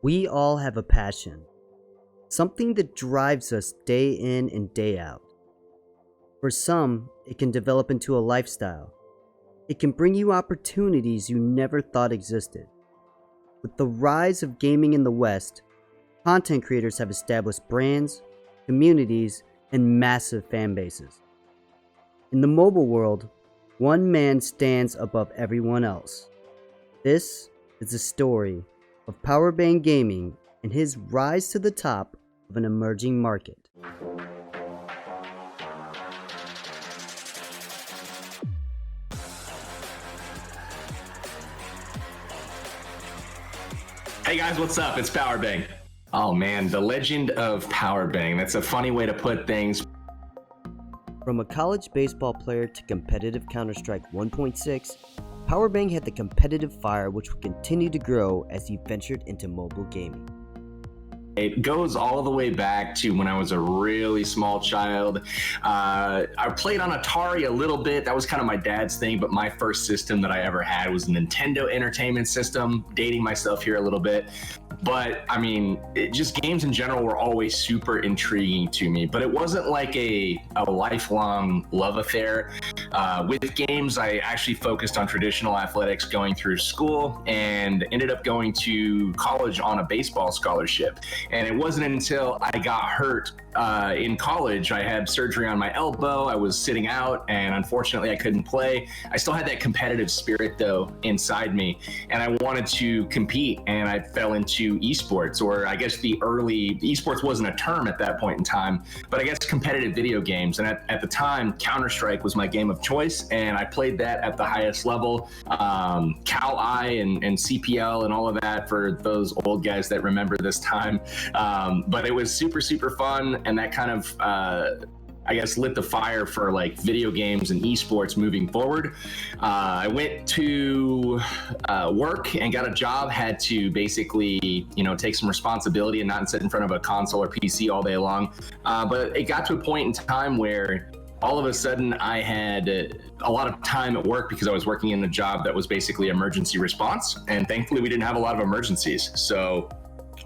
We all have a passion, something that drives us day in and day out. For some, it can develop into a lifestyle. It can bring you opportunities you never thought existed. With the rise of gaming in the West, content creators have established brands, communities, and massive fan bases. In the mobile world, one man stands above everyone else. This is the story of Powerbang Gaming and his rise to the top of an emerging market. Hey guys, what's up? It's Powerbang. Oh man, the legend of Powerbang. That's a funny way to put things. From a college baseball player to competitive Counter-Strike 1.6, Powerbang had the competitive fire which would continue to grow as he ventured into mobile gaming. It goes all the way back to when I was a really small child. I played on Atari a little bit. That was kind of my dad's thing, but my first system that I ever had was a Nintendo Entertainment System, dating myself here a little bit. But I mean, just games in general were always super intriguing to me, but it wasn't like a lifelong love affair. With games, I actually focused on traditional athletics going through school and ended up going to college on a baseball scholarship. And it wasn't until I got hurt in college, I had surgery on my elbow, I was sitting out, and unfortunately I couldn't play. I still had that competitive spirit though inside me, and I wanted to compete, and I fell into eSports, or I guess eSports wasn't a term at that point in time, but I guess competitive video games. And at the time, Counter-Strike was my game of choice, and I played that at the highest level, Cal-I and CPL and all of that for those old guys that remember this time. But it was super, super fun. And that kind of, I guess, lit the fire for like video games and esports moving forward. I went to work and got a job, had to basically, take some responsibility and not sit in front of a console or PC all day long. But it got to a point in time where all of a sudden I had a lot of time at work because I was working in a job that was basically emergency response. And thankfully we didn't have a lot of emergencies. So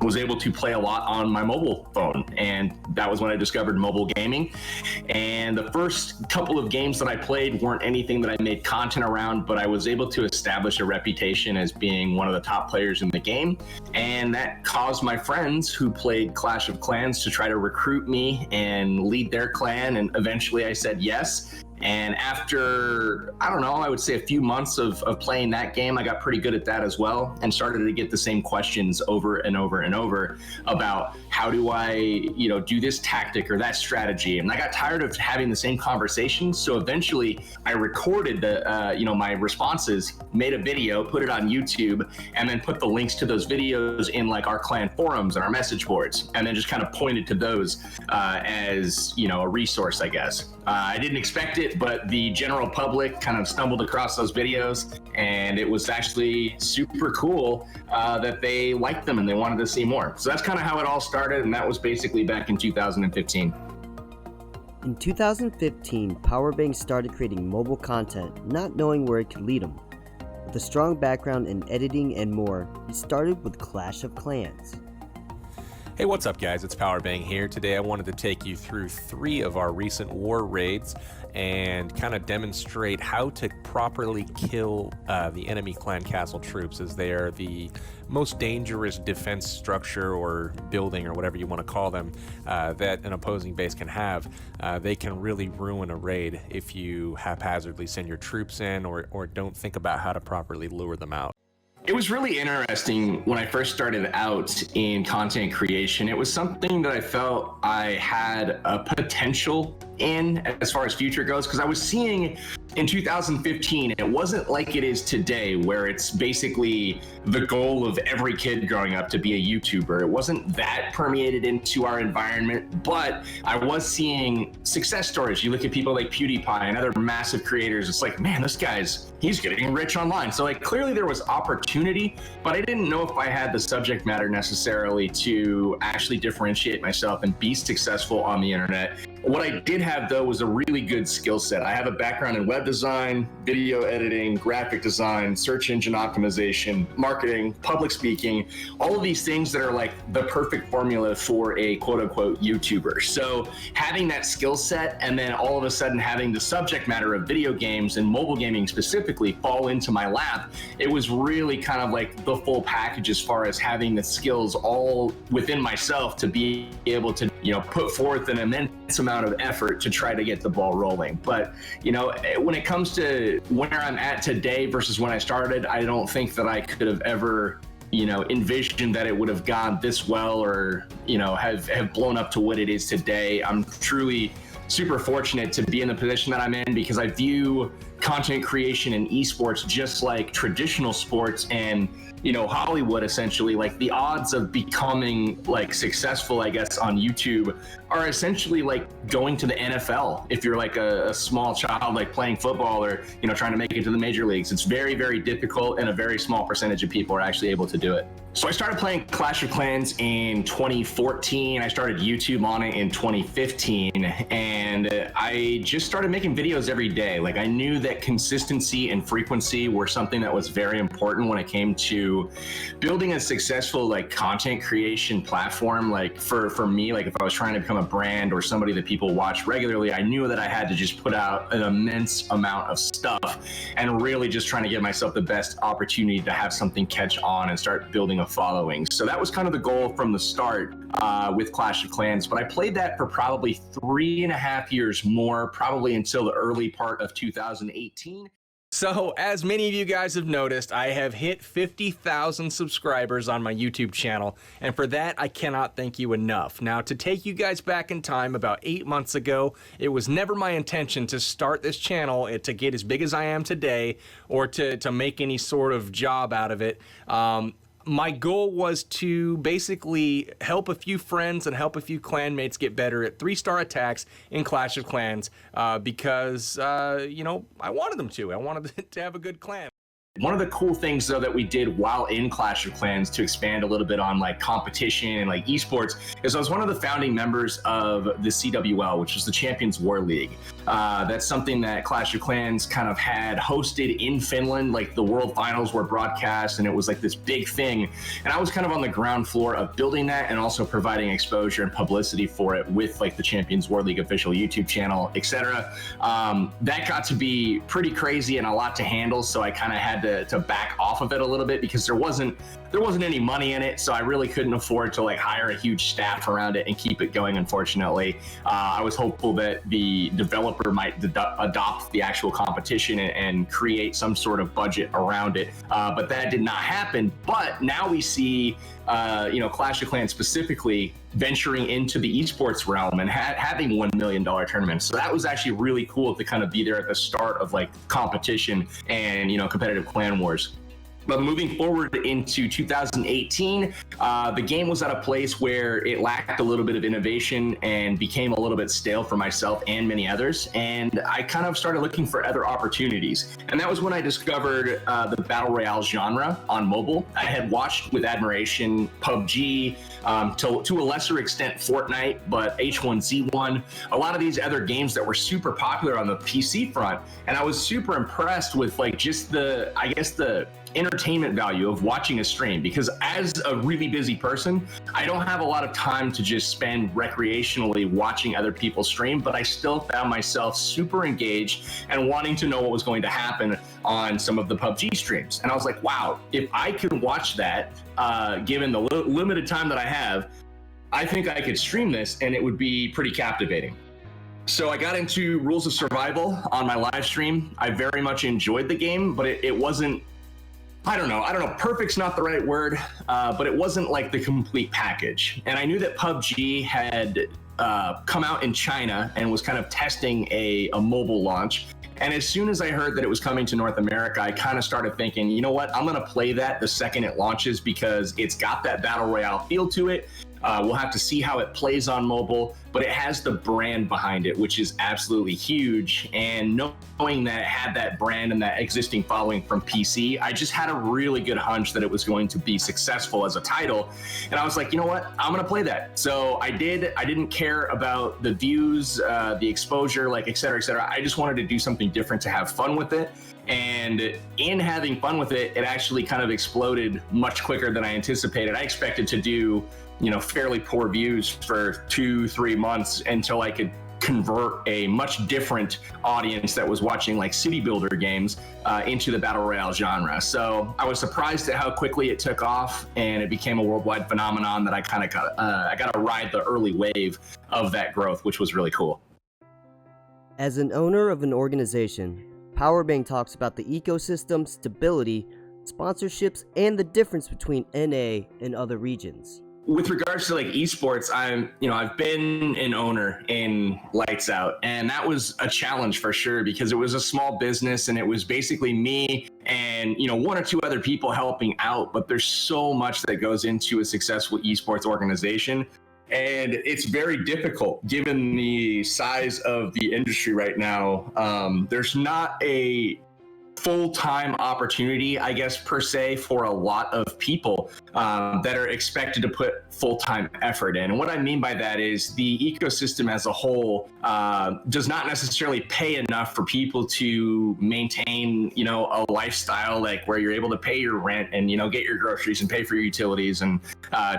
was able to play a lot on my mobile phone, and that was when I discovered mobile gaming. And the first couple of games that I played weren't anything that I made content around, but I was able to establish a reputation as being one of the top players in the game, and that caused my friends who played Clash of Clans to try to recruit me and lead their clan, and eventually I said yes. And after, I don't know, I would say a few months of playing that game, I got pretty good at that as well, and started to get the same questions over and over and over about how do I, do this tactic or that strategy. And I got tired of having the same conversations. So eventually I recorded my responses, made a video, put it on YouTube, and then put the links to those videos in like our clan forums and our message boards. And then just kind of pointed to those as, a resource, I guess. I didn't expect it, but the general public kind of stumbled across those videos, and it was actually super cool that they liked them and they wanted to see more. So that's kind of how it all started, and that was basically back in 2015. In 2015, Powerbang started creating mobile content, not knowing where it could lead him. With a strong background in editing and more, he started with Clash of Clans. Hey, what's up guys? It's Powerbang here. Today I wanted to take you through 3 of our recent war raids and kind of demonstrate how to properly kill the enemy clan castle troops, as they are the most dangerous defense structure or building or whatever you want to call them that an opposing base can have. They can really ruin a raid if you haphazardly send your troops in or don't think about how to properly lure them out. It was really interesting when I first started out in content creation. It was something that I felt I had a potential in as far as future goes, because I was seeing in 2015, it wasn't like it is today, where it's basically the goal of every kid growing up to be a YouTuber. It wasn't that permeated into our environment, but I was seeing success stories. You look at people like PewDiePie and other massive creators, it's like, man, he's getting rich online. So like clearly there was opportunity, but I didn't know if I had the subject matter necessarily to actually differentiate myself and be successful on the internet. What I did have, though, was a really good skill set. I have a background in web design, video editing, graphic design, search engine optimization, marketing, public speaking, all of these things that are like the perfect formula for a quote unquote YouTuber. So having that skill set and then all of a sudden having the subject matter of video games and mobile gaming specifically fall into my lap, it was really kind of like the full package as far as having the skills all within myself to be able to, put forth an immense amount of effort to try to get the ball rolling. But, when it comes to where I'm at today versus when I started, I don't think that I could have ever, envisioned that it would have gone this well or, have blown up to what it is today. I'm truly super fortunate to be in the position that I'm in because I view content creation and esports just like traditional sports and Hollywood. Essentially, like the odds of becoming like successful, I guess, on YouTube are essentially like going to the NFL if you're like a small child like playing football or trying to make it to the major leagues. It's very, very difficult and a very small percentage of people are actually able to do it. So I started playing Clash of Clans in 2014. I started YouTube on it in 2015, and I just started making videos every day. Like I knew that consistency and frequency were something that was very important when it came to building a successful like content creation platform. Like for me, like if I was trying to become a brand or somebody that people watch regularly, I knew that I had to just put out an immense amount of stuff and really just trying to give myself the best opportunity to have something catch on and start building a following. So that was kind of the goal from the start with Clash of Clans. But I played that for probably 3.5 years more, probably until the early part of 2018. So, as many of you guys have noticed, I have hit 50,000 subscribers on my YouTube channel, and for that, I cannot thank you enough. Now, to take you guys back in time, about 8 months ago, it was never my intention to start this channel to get as big as I am today, or to make any sort of job out of it. My goal was to basically help a few friends and help a few clanmates get better at 3-star attacks in Clash of Clans because, I wanted them to. I wanted to have a good clan. One of the cool things, though, that we did while in Clash of Clans to expand a little bit on like competition and like esports is I was one of the founding members of the CWL, which was the Champions War League. That's something that Clash of Clans kind of had hosted in Finland. Like the World Finals were broadcast and it was like this big thing. And I was kind of on the ground floor of building that and also providing exposure and publicity for it with like the Champions War League official YouTube channel, etc. That got to be pretty crazy and a lot to handle. So I kind of had to back off of it a little bit because there wasn't any money in it, so I really couldn't afford to like hire a huge staff around it and keep it going. Unfortunately, I was hopeful that the developer might adopt the actual competition and create some sort of budget around it, but that did not happen. But now we see Clash of Clans specifically venturing into the esports realm and having $1 million tournaments. So that was actually really cool to kind of be there at the start of like competition and competitive clan wars. But moving forward into 2018, the game was at a place where it lacked a little bit of innovation and became a little bit stale for myself and many others. And I kind of started looking for other opportunities. And that was when I discovered the Battle Royale genre on mobile. I had watched with admiration PUBG, to a lesser extent Fortnite, but H1Z1, a lot of these other games that were super popular on the PC front. And I was super impressed with like just the entertainment value of watching a stream, because as a really busy person, I don't have a lot of time to just spend recreationally watching other people stream, but I still found myself super engaged and wanting to know what was going to happen on some of the PUBG streams. And I was like, wow, if I could watch that, given the limited time that I have, I think I could stream this and it would be pretty captivating. So I got into Rules of Survival on my live stream. I very much enjoyed the game, but it wasn't, I don't know, perfect's not the right word, but it wasn't like the complete package. And I knew that PUBG had come out in China and was kind of testing a mobile launch. And as soon as I heard that it was coming to North America, I kind of started thinking, you know what, I'm going to play that the second it launches because it's got that Battle Royale feel to it. We'll have to see how it plays on mobile, but it has the brand behind it, which is absolutely huge. And knowing that it had that brand and that existing following from PC, I just had a really good hunch that it was going to be successful as a title. And I was like, you know what, I'm going to play that. So I did. I didn't care care about the views, the exposure, like et cetera, et cetera. I just wanted to do something different to have fun with it. And in having fun with it, it actually kind of exploded much quicker than I anticipated. I expected to do, fairly poor views for 2-3 months until I could convert a much different audience that was watching like city builder games into the battle royale genre. So I was surprised at how quickly it took off, and it became a worldwide phenomenon that I kind of got to ride the early wave of that growth, which was really cool. As an owner of an organization, Powerbang talks about the ecosystem, stability, sponsorships, and the difference between NA and other regions. With regards to like esports, I've been an owner in Lights Out, and that was a challenge for sure because it was a small business and it was basically me and one or two other people helping out. But there's so much that goes into a successful esports organization, and it's very difficult given the size of the industry right now. There's not a full-time opportunity, I guess, per se, for a lot of people that are expected to put full-time effort in. And what I mean by that is the ecosystem as a whole does not necessarily pay enough for people to maintain, a lifestyle like where you're able to pay your rent and, get your groceries and pay for your utilities and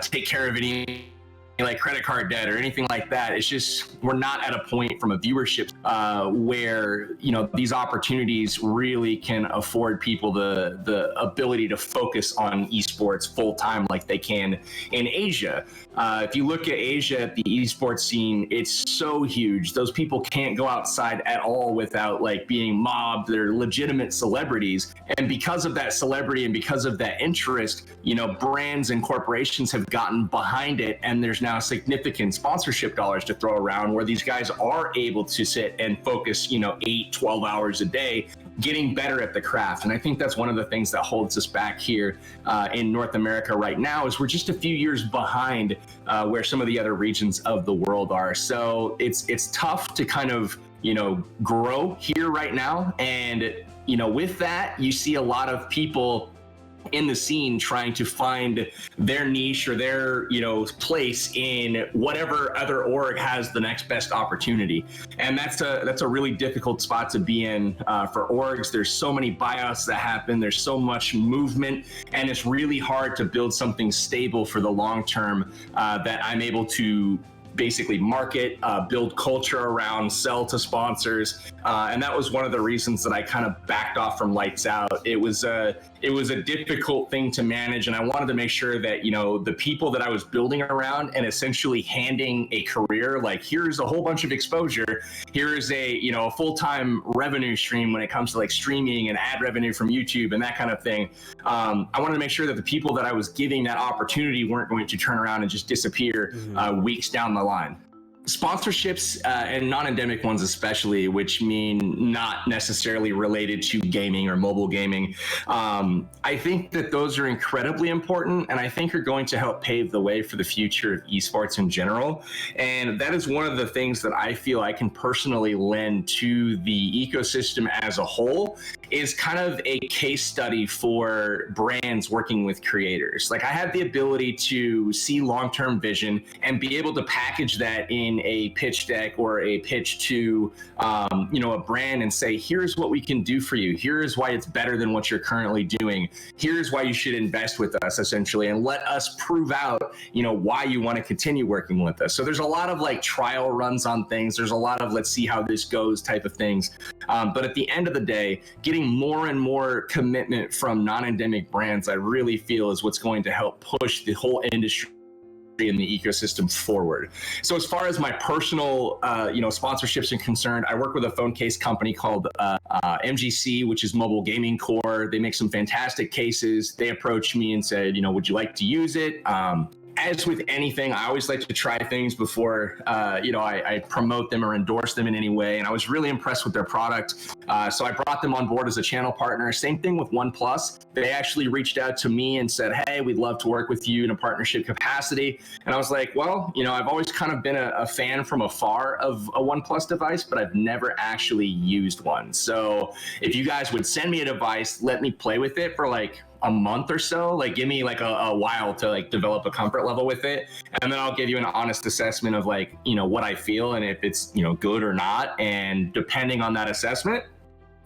take care of any like credit card debt or anything like that. It's just, we're not at a point from a viewership where, these opportunities really can afford people the ability to focus on esports full time like they can in Asia. If you look at Asia, at the esports scene, it's so huge. Those people can't go outside at all without like being mobbed. They're legitimate celebrities. And because of that celebrity and because of that interest, brands and corporations have gotten behind it. And there's now significant sponsorship dollars to throw around where these guys are able to sit and focus, 8-12 hours a day, getting better at the craft. And I think that's one of the things that holds us back here in North America right now is we're just a few years behind where some of the other regions of the world are. So it's tough to kind of, grow here right now. And, with that, you see a lot of people in the scene trying to find their niche or their place in whatever other org has the next best opportunity. And that's a really difficult spot to be in for orgs. There's so many buyouts that happen, there's so much movement, and it's really hard to build something stable for the long term that I'm able to basically market, build culture around, sell to sponsors. And that was one of the reasons that I kind of backed off from Lights Out. It was a difficult thing to manage. And I wanted to make sure that, the people that I was building around and essentially handing a career, like here's a whole bunch of exposure, here's a full-time revenue stream when it comes to like streaming and ad revenue from YouTube and that kind of thing. I wanted to make sure that the people that I was giving that opportunity weren't going to turn around and just disappear weeks down the line. Sponsorships and non-endemic ones especially, which mean not necessarily related to gaming or mobile gaming, I think that those are incredibly important, and I think are going to help pave the way for the future of esports in general. And that is one of the things that I feel I can personally lend to the ecosystem as a whole, is kind of a case study for brands working with creators. Like I have the ability to see long-term vision and be able to package that in a pitch deck or a pitch to a brand and say, here's what we can do for you, here's why it's better than what you're currently doing, here's why you should invest with us, essentially, and let us prove out why you want to continue working with us. So there's a lot of like trial runs on things, there's a lot of let's see how this goes type of things, but at the end of the day, getting more and more commitment from non-endemic brands, I really feel is what's going to help push the whole industry in the ecosystem forward. So as far as my personal sponsorships are concerned, I work with a phone case company called MGC, which is Mobile Gaming Core. They make some fantastic cases. They approached me and said, would you like to use it? As with anything, I always like to try things before, I promote them or endorse them in any way. And I was really impressed with their product. So I brought them on board as a channel partner. Same thing with OnePlus. They actually reached out to me and said, hey, we'd love to work with you in a partnership capacity. And I was like, well, I've always kind of been a fan from afar of a OnePlus device, but I've never actually used one. So if you guys would send me a device, let me play with it for like a month or so. Like give me like a while to like develop a comfort level with it. And then I'll give you an honest assessment of like, you know, what I feel and if it's, you know, good or not. And depending on that assessment,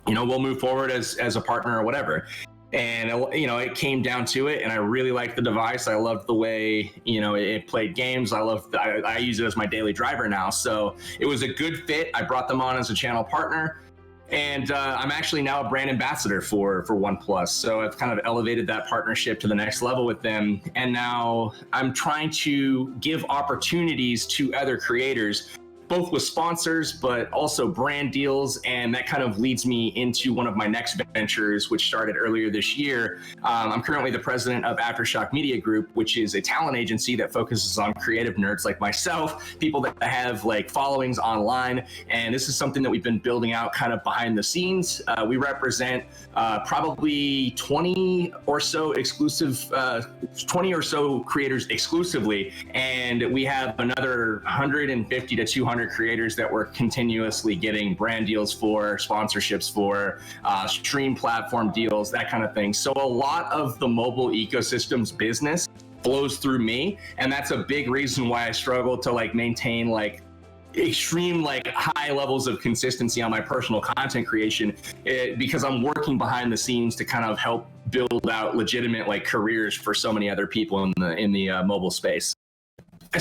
you know, we'll move forward as a partner or whatever. And, you know, it came down to it, and I really liked the device. I loved the way, you know, it played games. I use it as my daily driver now. So it was a good fit. I brought them on as a channel partner, and I'm actually now a brand ambassador for OnePlus. So I've kind of elevated that partnership to the next level with them. And now I'm trying to give opportunities to other creators, both with sponsors, but also brand deals. And that kind of leads me into one of my next ventures, which started earlier this year. I'm currently the president of Aftershock Media Group, which is a talent agency that focuses on creative nerds like myself, people that have like followings online. And this is something that we've been building out kind of behind the scenes. We represent probably 20 or so creators exclusively. And we have another 150 to 200 creators that we're continuously getting brand deals for, sponsorships for, stream platform deals, that kind of thing. So a lot of the mobile ecosystem's business flows through me, and that's a big reason why I struggle to like maintain like extreme like high levels of consistency on my personal content creation, because I'm working behind the scenes to kind of help build out legitimate like careers for so many other people in the mobile space.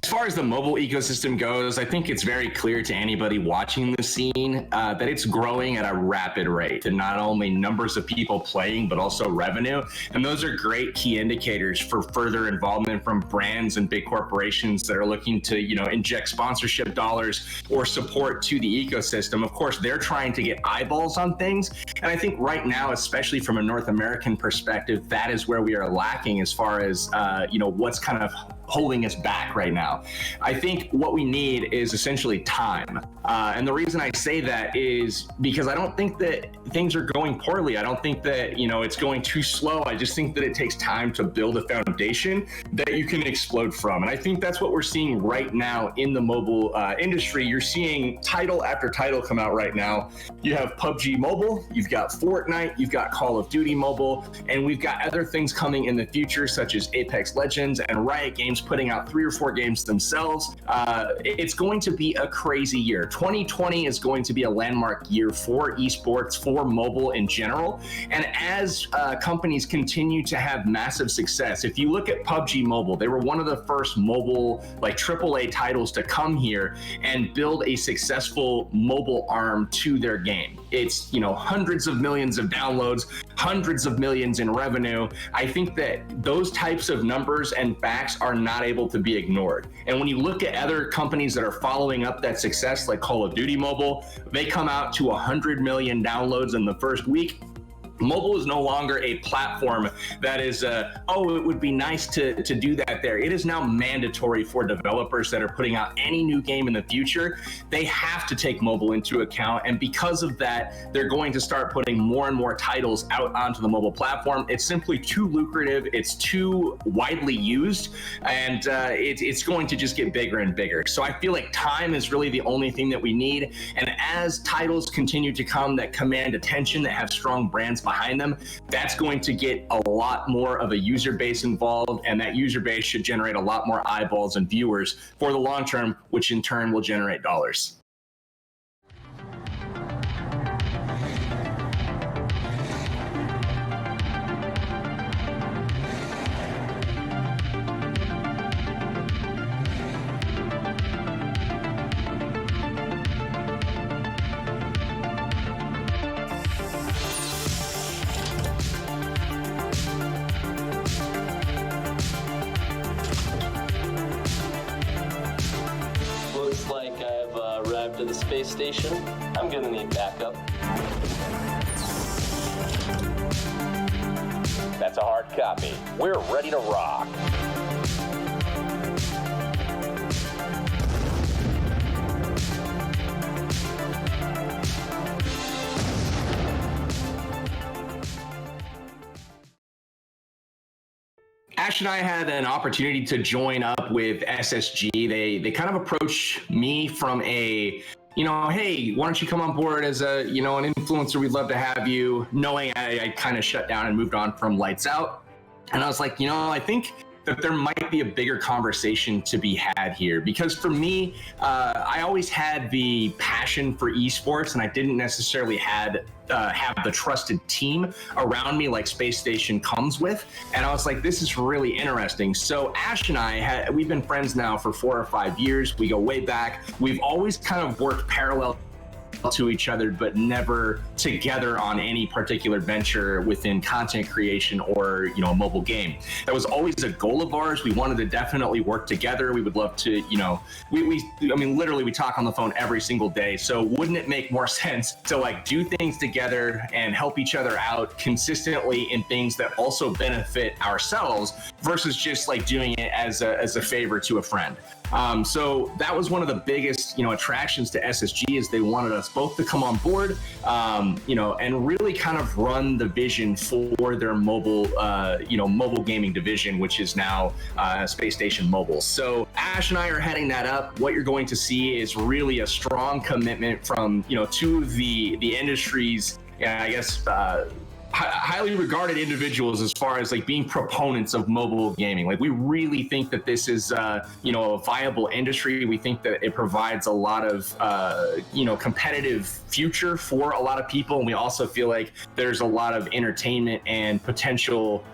As far as the mobile ecosystem goes, I think it's very clear to anybody watching the scene that it's growing at a rapid rate, and not only numbers of people playing, but also revenue. And those are great key indicators for further involvement from brands and big corporations that are looking to, you know, inject sponsorship dollars or support to the ecosystem. Of course, they're trying to get eyeballs on things. And I think right now, especially from a North American perspective, that is where we are lacking as far as, you know, what's kind of holding us back right now. I think what we need is essentially time. And the reason I say that is because I don't think that things are going poorly. I don't think that, you know, it's going too slow. I just think that it takes time to build a foundation that you can explode from. And I think that's what we're seeing right now in the mobile industry. You're seeing title after title come out right now. You have PUBG Mobile, you've got Fortnite, you've got Call of Duty Mobile, and we've got other things coming in the future, such as Apex Legends and Riot Games putting out 3 or 4 games themselves. It's going to be a crazy year. 2020 is going to be a landmark year for esports, for mobile in general. And as companies continue to have massive success, if you look at PUBG Mobile, they were one of the first mobile like AAA titles to come here and build a successful mobile arm to their game. It's, you know, hundreds of millions of downloads, hundreds of millions in revenue. I think that those types of numbers and facts are not able to be ignored. And when you look at other companies that are following up that success, like Call of Duty Mobile, they come out to 100 million downloads in the first week. Mobile is no longer a platform that is, oh, it would be nice to do that there. It is now mandatory for developers that are putting out any new game in the future. They have to take mobile into account. And because of that, they're going to start putting more and more titles out onto the mobile platform. It's simply too lucrative. It's too widely used. And it's going to just get bigger and bigger. So I feel like time is really the only thing that we need. And as titles continue to come that command attention, that have strong brands behind them, that's going to get a lot more of a user base involved, and that user base should generate a lot more eyeballs and viewers for the long term, which in turn will generate dollars. To the space station. I'm gonna need backup. That's a hard copy. We're ready to rock. Ash and I had an opportunity to join up with SSG. They kind of approached me from a, you know, hey, why don't you come on board as a, you know, an influencer? We'd love to have you, knowing I kind of shut down and moved on from Lights Out. And I was like, I think that there might be a bigger conversation to be had here, because for me, I always had the passion for esports, and I didn't necessarily have the trusted team around me like Space Station comes with. And I was like, this is really interesting. So Ash and I, we've been friends now for 4 or 5 years. We go way back. We've always kind of worked parallel to each other, but never together on any particular venture within content creation or a mobile game. That was always a goal of ours. We wanted to definitely work together. We would love to, literally we talk on the phone every single day. So wouldn't it make more sense to like do things together and help each other out consistently in things that also benefit ourselves versus just like doing it as a favor to a friend. So that was one of the biggest, attractions to SSG, is they wanted us both to come on board, and really kind of run the vision for their mobile gaming division, which is now Space Station Mobile. So Ash and I are heading that up. What you're going to see is really a strong commitment from, two of the industry's, highly regarded individuals as far as like being proponents of mobile gaming. Like, we really think that this is a viable industry. We think that it provides a lot of competitive future for a lot of people, and we also feel like there's a lot of entertainment and potential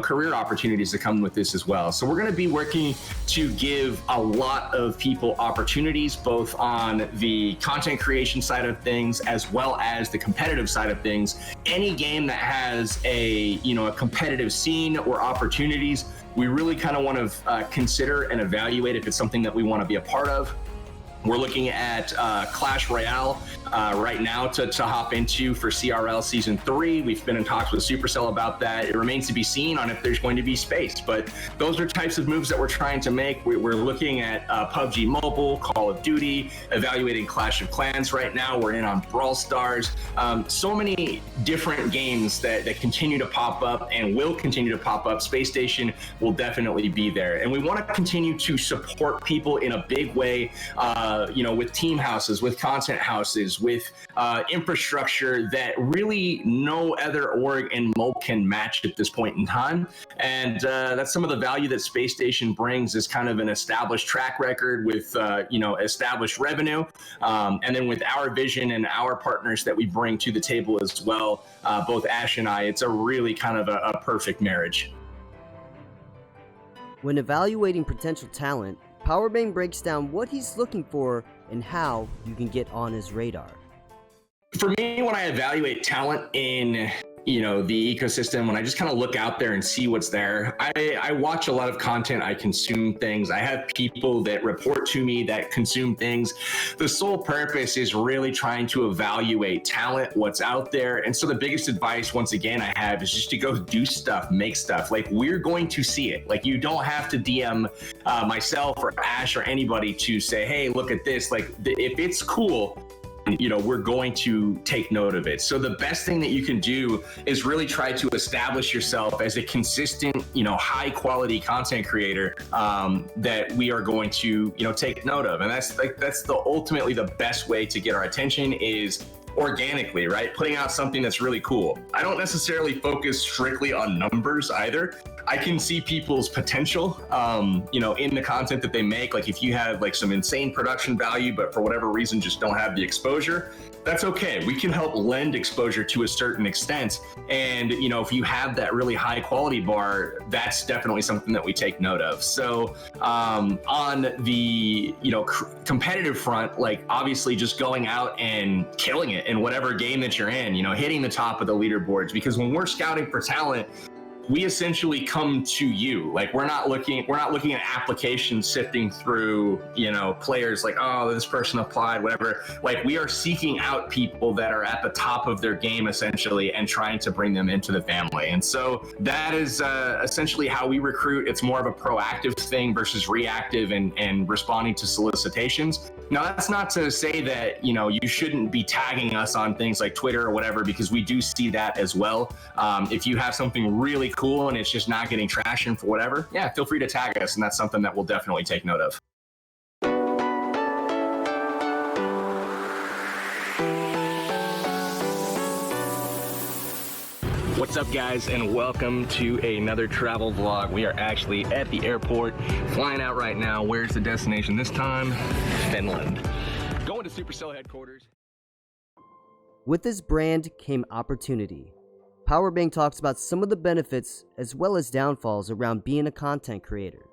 career opportunities that come with this as well. So we're going to be working to give a lot of people opportunities, both on the content creation side of things as well as the competitive side of things. Any game that has a competitive scene or opportunities, we really kind of want to consider and evaluate if it's something that we want to be a part of. We're looking at Clash Royale right now to hop into for CRL Season 3. We've been in talks with Supercell about that. It remains to be seen on if there's going to be space, but those are types of moves that we're trying to make. We're looking at PUBG Mobile, Call of Duty, evaluating Clash of Clans right now. We're in on Brawl Stars. So many different games that continue to pop up and will continue to pop up. Space Station will definitely be there. And we want to continue to support people in a big way, with team houses, with content houses, with infrastructure that really no other org in MOB can match at this point in time. And that's some of the value that Space Station brings, is kind of an established track record with, established revenue. And then with our vision and our partners that we bring to the table as well, both Ash and I, it's a really kind of a perfect marriage. When evaluating potential talent, Powerbang breaks down what he's looking for and how you can get on his radar. For me, when I evaluate talent in the ecosystem, when I just kind of look out there and see what's there, I watch a lot of content, I consume things, I have people that report to me that consume things. The sole purpose is really trying to evaluate talent, what's out there. And so the biggest advice, once again, I have is just to go do stuff, make stuff. Like, we're going to see it. Like, you don't have to DM myself or Ash or anybody to say, hey, look at this. Like, if it's cool, we're going to take note of it. So the best thing that you can do is really try to establish yourself as a consistent, high quality content creator that we are going to, take note of. And that's ultimately the best way to get our attention, is organically, right? Putting out something that's really cool. I don't necessarily focus strictly on numbers either. I can see people's potential, in the content that they make. Like, if you have like some insane production value, but for whatever reason just don't have the exposure, that's okay. We can help lend exposure to a certain extent. And, if you have that really high quality bar, that's definitely something that we take note of. So on the, competitive front, like, obviously just going out and killing it in whatever game that you're in, hitting the top of the leaderboards, because when we're scouting for talent, we essentially come to you. Like, we're not looking at applications sifting through, players like, oh, this person applied, whatever. Like, we are seeking out people that are at the top of their game, essentially, and trying to bring them into the family. And so that is essentially how we recruit. It's more of a proactive thing versus reactive and responding to solicitations. Now, that's not to say that, you shouldn't be tagging us on things like Twitter or whatever, because we do see that as well. If you have something really cool and it's just not getting traction for whatever, yeah, feel free to tag us, and that's something that we'll definitely take note of. What's up, guys, and welcome to another travel vlog. We are actually at the airport, flying out right now. Where's the destination this time? Finland. Going to Supercell headquarters. With this brand came opportunity. Powerbang talks about some of the benefits as well as downfalls around being a content creator.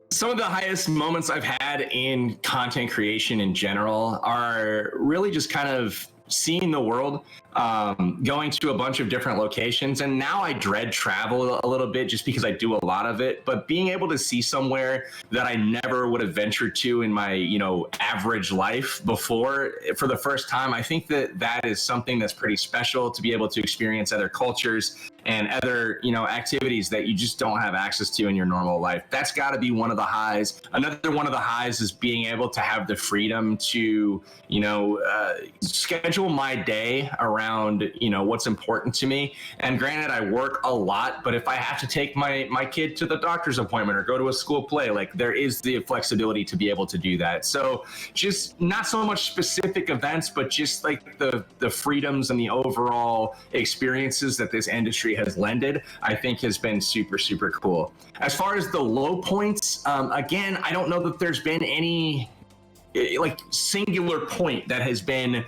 Some of the highest moments I've had in content creation in general are really just kind of seeing the world, going to a bunch of different locations. And now I dread travel a little bit just because I do a lot of it, but being able to see somewhere that I never would have ventured to in my, average life before for the first time, I think that is something that's pretty special, to be able to experience other cultures and other, activities that you just don't have access to in your normal life. That's got to be one of the highs. Another one of the highs is being able to have the freedom to, schedule my day around, what's important to me. And granted, I work a lot, but if I have to take my kid to the doctor's appointment or go to a school play, like, there is the flexibility to be able to do that. So just not so much specific events, but just like the freedoms and the overall experiences that this industry has lended, I think has been super, super cool. As far as the low points, again, I don't know that there's been any singular point that has been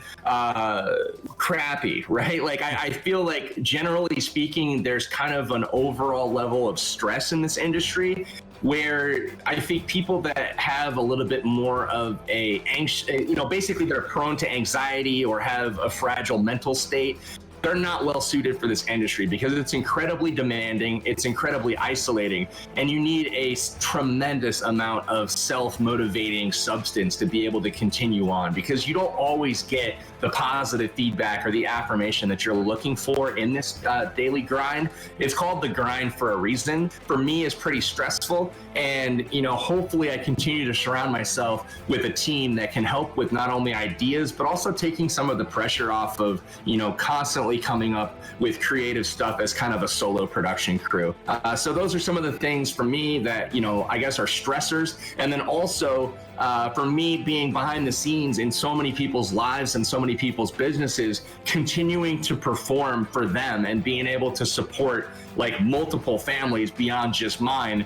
crappy, right? Like, I feel like generally speaking, there's kind of an overall level of stress in this industry, where I think people that have a little bit more of basically they're prone to anxiety or have a fragile mental state, they're not well suited for this industry because it's incredibly demanding, it's incredibly isolating, and you need a tremendous amount of self-motivating substance to be able to continue on, because you don't always get the positive feedback or the affirmation that you're looking for in this daily grind. It's called the grind for a reason. For me, it's pretty stressful, and hopefully I continue to surround myself with a team that can help with not only ideas, but also taking some of the pressure off of, constantly coming up with creative stuff as kind of a solo production crew. So those are some of the things for me that, I guess are stressors. And then also for me, being behind the scenes in so many people's lives and so many people's businesses, continuing to perform for them and being able to support like multiple families beyond just mine,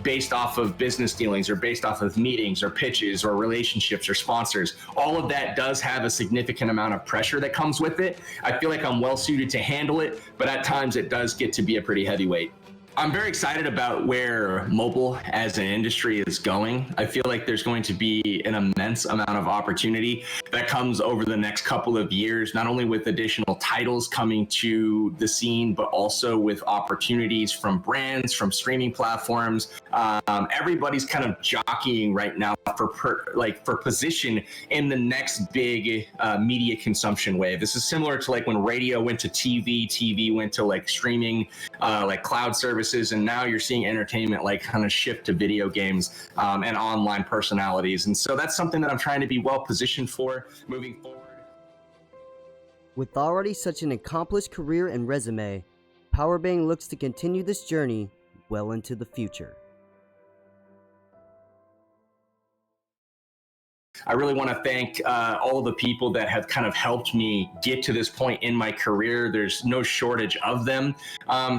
based off of business dealings or based off of meetings or pitches or relationships or sponsors. All of that does have a significant amount of pressure that comes with it. I feel like I'm well suited to handle it, but at times it does get to be a pretty heavy weight. I'm very excited about where mobile as an industry is going. I feel like there's going to be an immense amount of opportunity that comes over the next couple of years, not only with additional titles coming to the scene, but also with opportunities from brands, from streaming platforms. Everybody's kind of jockeying right now for position in the next big media consumption wave. This is similar to like when radio went to TV went to like streaming, like cloud services, and now you're seeing entertainment like kind of shift to video games and online personalities. And so that's something that I'm trying to be well positioned for moving forward. With already such an accomplished career and resume, Powerbang looks to continue this journey well into the future. I really want to thank all the people that have kind of helped me get to this point in my career. There's no shortage of them.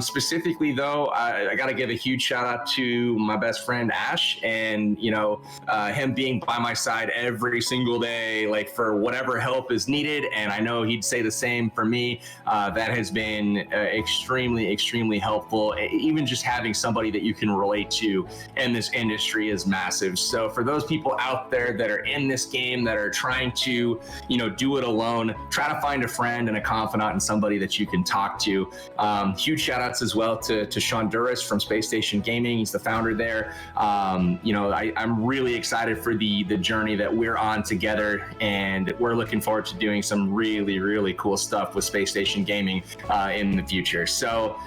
Specifically, though, I got to give a huge shout out to my best friend Ash, and him being by my side every single day, like for whatever help is needed. And I know he'd say the same for me. That has been extremely, extremely helpful. Even just having somebody that you can relate to in this industry is massive. So for those people out there that are in this game, that are trying to, do it alone, try to find a friend and a confidant and somebody that you can talk to. Huge shout outs as well to Sean Duras from Space Station Gaming. He's the founder there. I'm really excited for the journey that we're on together, and we're looking forward to doing some really, really cool stuff with Space Station Gaming in the future. So,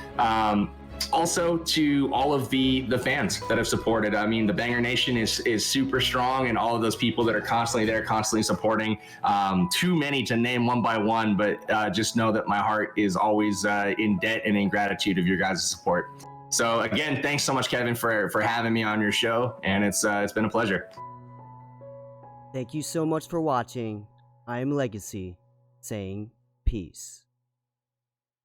also to all of the fans that have supported. I mean, the Banger Nation is super strong, and all of those people that are constantly there, constantly supporting. Too many to name one by one, but just know that my heart is always in debt and in gratitude of your guys' support. So again, thanks so much, Kevin, for having me on your show, and it's been a pleasure. Thank you so much for watching. I am Legacy, saying peace.